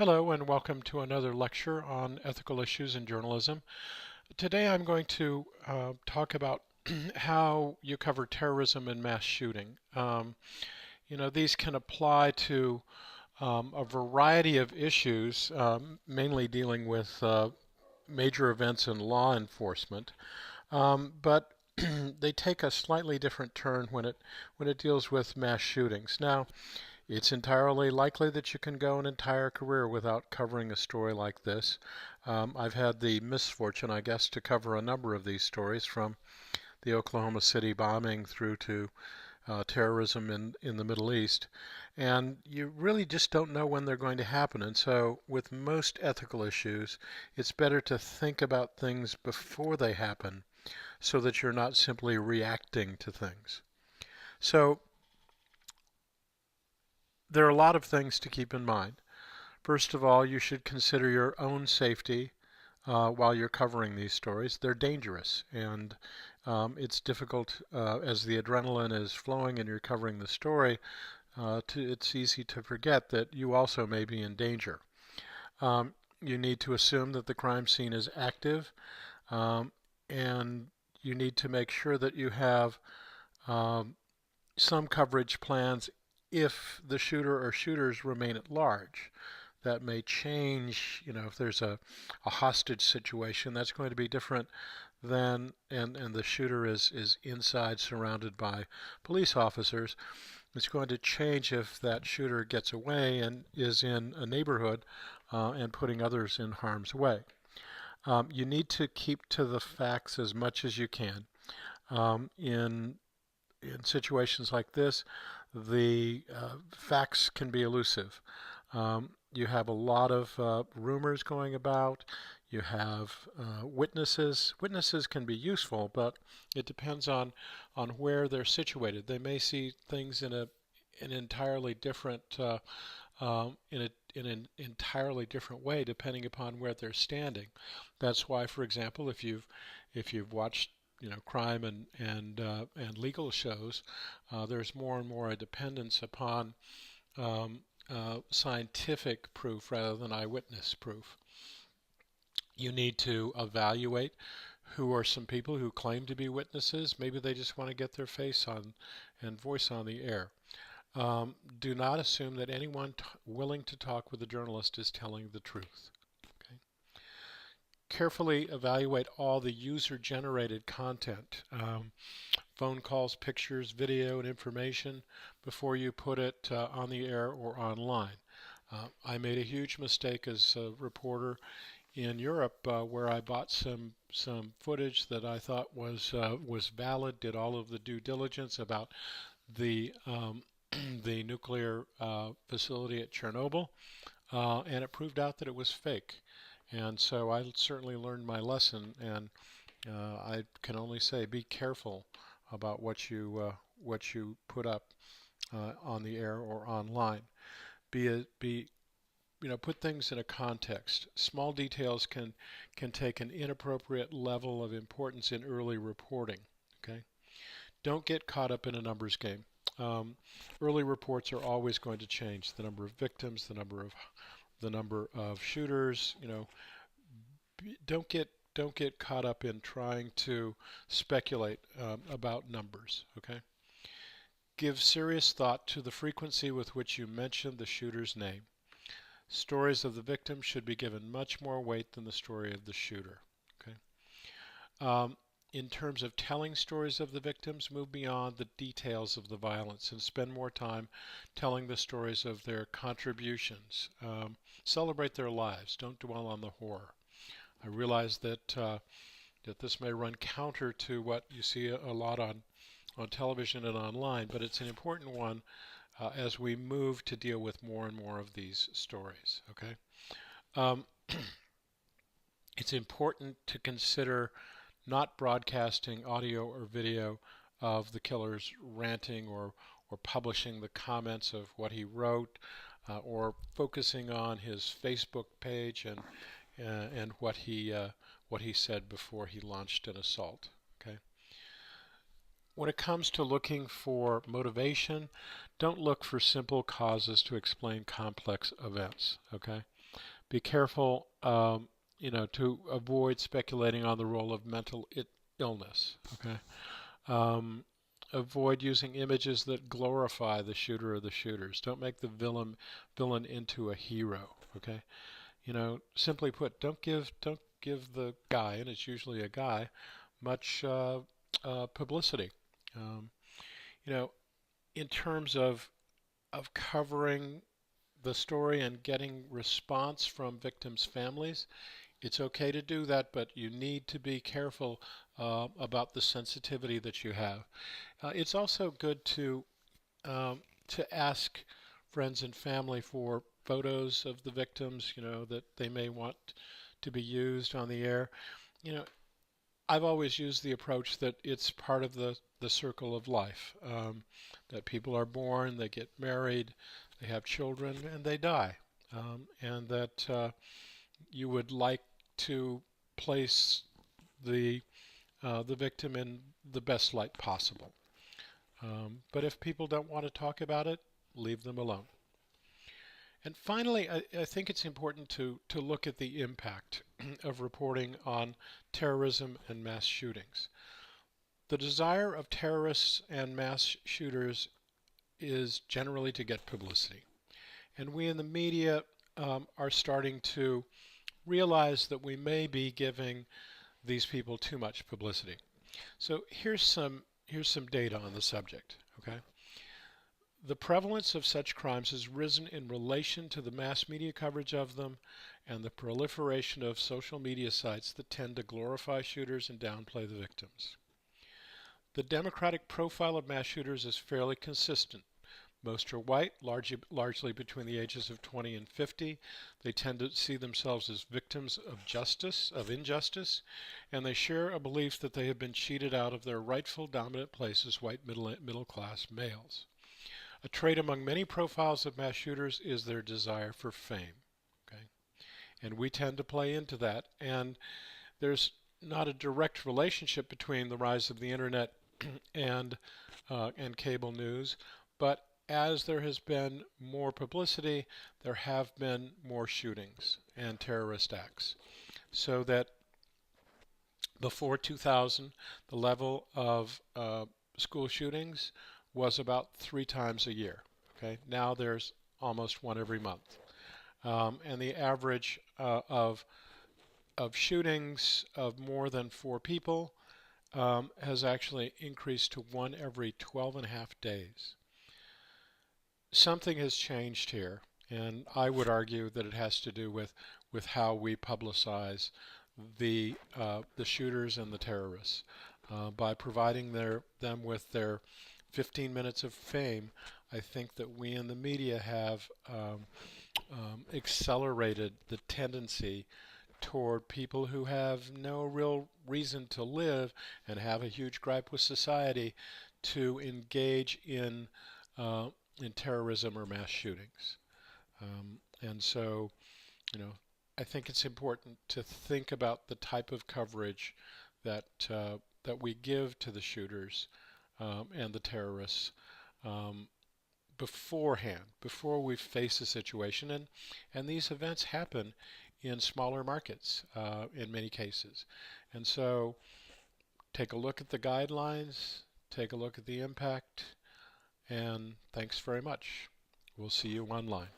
Hello and welcome to another lecture on ethical issues in journalism. Today I'm going to talk about how you cover terrorism and mass shooting. These can apply to a variety of issues, mainly dealing with major events in law enforcement, but they take a slightly different turn when it deals with mass shootings. Now, it's entirely likely that you can go an entire career without covering a story like this. I've had the misfortune, I guess, to cover a number of these stories from the Oklahoma City bombing through to terrorism in the Middle East. And you really just don't know when they're going to happen. And so, with most ethical issues, it's better to think about things before they happen so that you're not simply reacting to things. So, there are a lot of things to keep in mind. First of all, you should consider your own safety while you're covering these stories. They're dangerous, and it's difficult as the adrenaline is flowing and you're covering the story. It's easy to forget that you also may be in danger. You need to assume that the crime scene is active, um, and you need to make sure that you have um, some coverage plans if the shooter or shooters remain at large. That may change, if there's a hostage situation, that's going to be different than, and the shooter is inside surrounded by police officers. It's going to change if that shooter gets away and is in a neighborhood and putting others in harm's way. You need to keep to the facts as much as you can. In situations like this, the facts can be elusive. You have a lot of rumors going about. You have witnesses. Witnesses can be useful, but it depends on where they're situated. They may see things in an entirely different in an entirely different way depending upon where they're standing. That's why, for example, if you've watched crime and legal shows, there's more and more a dependence upon scientific proof rather than eyewitness proof. You need to evaluate who are some people who claim to be witnesses. Maybe they just want to get their face on and voice on the air. Do not assume that anyone willing to talk with a journalist is telling the truth. Okay? Carefully evaluate all the user-generated content, phone calls, pictures, video, and information before you put it on the air or online. I made a huge mistake as a reporter in Europe where I bought some footage that I thought was valid, did all of the due diligence about the the nuclear facility at Chernobyl, and it proved out that it was fake. And so I certainly learned my lesson, and I can only say be careful about what you put up on the air or online. Be put things in a context. Small details can take an inappropriate level of importance in early reporting. Okay, don't get caught up in a numbers game. Um, Early reports are always going to change. The number of victims, the number of shooters. Don't get caught up in trying to speculate about numbers. Okay. Give serious thought to the frequency with which you mention the shooter's name. Stories of the victim should be given much more weight than the story of the shooter. Okay. Um, in terms of telling stories of the victims, move beyond the details of the violence and spend more time telling the stories of their contributions. Celebrate their lives. Don't dwell on the horror. I realize that this may run counter to what you see a lot on television and online, but it's an important one as we move to deal with more and more of these stories. Okay, um, it's important to consider not broadcasting audio or video of the killer's ranting or publishing the comments of what he wrote or focusing on his Facebook page and what he said before he launched an assault. Okay. When it comes to looking for motivation, don't look for simple causes to explain complex events. Okay, be careful, to avoid speculating on the role of mental illness. Okay, um, avoid using images that glorify the shooter or the shooters. Don't make the villain into a hero. Okay, simply put, don't give the guy, and it's usually a guy, much publicity. Um, you know, in terms of covering the story and getting response from victims' families, it's okay to do that, but you need to be careful about the sensitivity that you have. It's also good to ask friends and family for photos of the victims, that they may want to be used on the air. You know, I've always used the approach that it's part of the circle of life, that people are born, they get married, they have children, and they die, and that you would like to place the victim in the best light possible. But if people don't want to talk about it, leave them alone. And finally, I think it's important to look at the impact of reporting on terrorism and mass shootings. The desire of terrorists and mass shooters is generally to get publicity. And we in the media are starting to realize that we may be giving these people too much publicity. So here's some data on the subject. Okay, the prevalence of such crimes has risen in relation to the mass media coverage of them and the proliferation of social media sites that tend to glorify shooters and downplay the victims. The demographic profile of mass shooters is fairly consistent. Most are white, largely between the ages of 20 and 50. They tend to see themselves as victims of injustice, and they share a belief that they have been cheated out of their rightful dominant place as white middle class males. A trait among many profiles of mass shooters is their desire for fame. Okay? And we tend to play into that. And there's not a direct relationship between the rise of the internet and and cable news, but as there has been more publicity, there have been more shootings and terrorist acts. So that before 2000, the level of school shootings was about 3 times a year. Okay, now there's almost one every month, and the average of shootings of more than 4 people has actually increased to one every 12 and a half days. Something has changed here, and I would argue that it has to do with how we publicize the shooters and the terrorists. By providing them with their 15 minutes of fame, I think that we in the media have accelerated the tendency toward people who have no real reason to live and have a huge gripe with society to engage in terrorism or mass shootings. And so, you know, I think it's important to think about the type of coverage that we give to the shooters and the terrorists um, beforehand, before we face a situation. And these events happen in smaller markets in many cases. And so take a look at the guidelines, take a look at the impact, and thanks very much. We'll see you online.